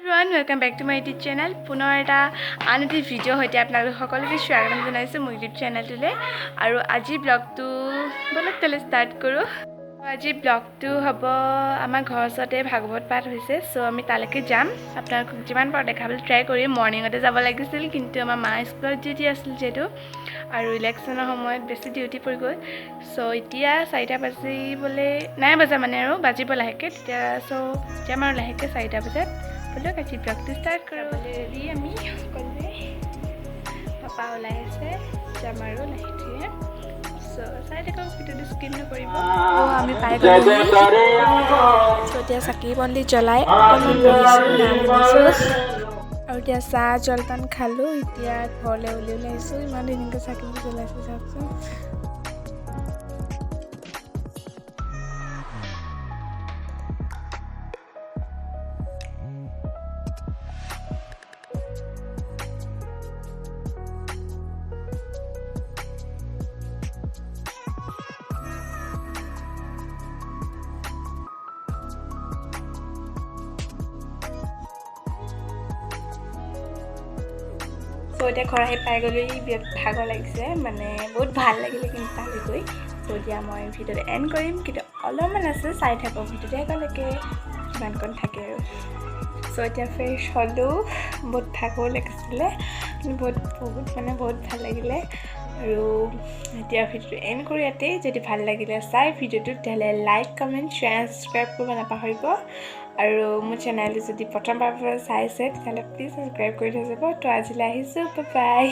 Everyone, welcome back to my YouTube channel. পুনৰ এটা আন এটি ভিডিঅ' সৈতে আপোনালোক সকলোকে স্বাগতম জনাইছোঁ মোৰ YouTube চেনেলটোলৈ আৰু আজি ব্লগটো বলক তেলে ষ্টাৰ্ট কৰোঁ। আজি ব্লগটো হ'ব আমাৰ ঘৰৰ ওচৰতে ভাগৱত পাঠ হৈছে, সো আমি তালৈকে যাম। আপোনালোকক যিমান পাৰোঁ দেখাবলৈ ট্ৰাই কৰিম। মৰ্ণিঙতে যাব লাগিছিল, কিন্তু আমাৰ মা স্কুলত ডিউটি আছিল যিহেতু আৰু ইলেকশ্যনৰ সময়ত বেছি ডিউটি পৰি গ'ল। সো এতিয়া 4টা বাজিবলৈ নাই বজা মানে আৰু বাজিব লাহেকৈ, তেতিয়া যাম আৰু লাহেকৈ 4টা বজাত। বলক আজি ব্লগটো ষ্টাৰ্ট কৰোঁ। ৰেডি আমি সকলোৱে, পাপা ওলাই আছে, যাম আৰু লাহে ধীৰে। চাই থাকক, ভিডিঅ'টো স্কিপ নকৰিব। আমি পাই গ'লো। এতিয়া চাকি বন্তি জ্বলাই অকণমান বহিছোঁ, নাম শুনিছোঁ আৰু এতিয়া চাহ জলপান খালোঁ। এতিয়া ঘৰলৈ উলিয়াই আহিছোঁ। ইমান ধুনীয়াকৈ চাকি জ্বলাইছোঁ চাওকচোন। এতিয়া ঘৰ আহি পাই গ'লো। বিৰাট ভাগৰ লাগিছে, মানে বহুত ভাল লাগিলে কিন্তু তালৈ গৈ। এতিয়া মই ভিডিঅ'টো এণ্ড কৰিম, কিন্তু অলপমান আছে, চাই থাকক ভিডিঅ'টো একেলগে কিমানকণ থাকে আৰু। এতিয়া ফ্ৰেছ হ'লোঁ, বহুত ভাগৰ লাগিছিলে, বহুত ভাল লাগিলে আৰু এতিয়া ভিডিঅ'টো এণ্ড কৰি ইয়াতেই। যদি ভাল লাগিলে চাই ভিডিঅ'টো, তেতিয়াহ'লে লাইক, কমেণ্ট, শ্বেয়াৰ, ছাবস্ক্ৰাইব কৰিব নাপাহৰিব আৰু মোৰ চেনেলটো যদি প্ৰথমবাৰৰ পৰা চাইছে তেতিয়াহ'লে প্লিজ ছাবস্ক্ৰাইব কৰি থৈ যাব। তো আজিলৈ আহিছোঁ, বাই বাই।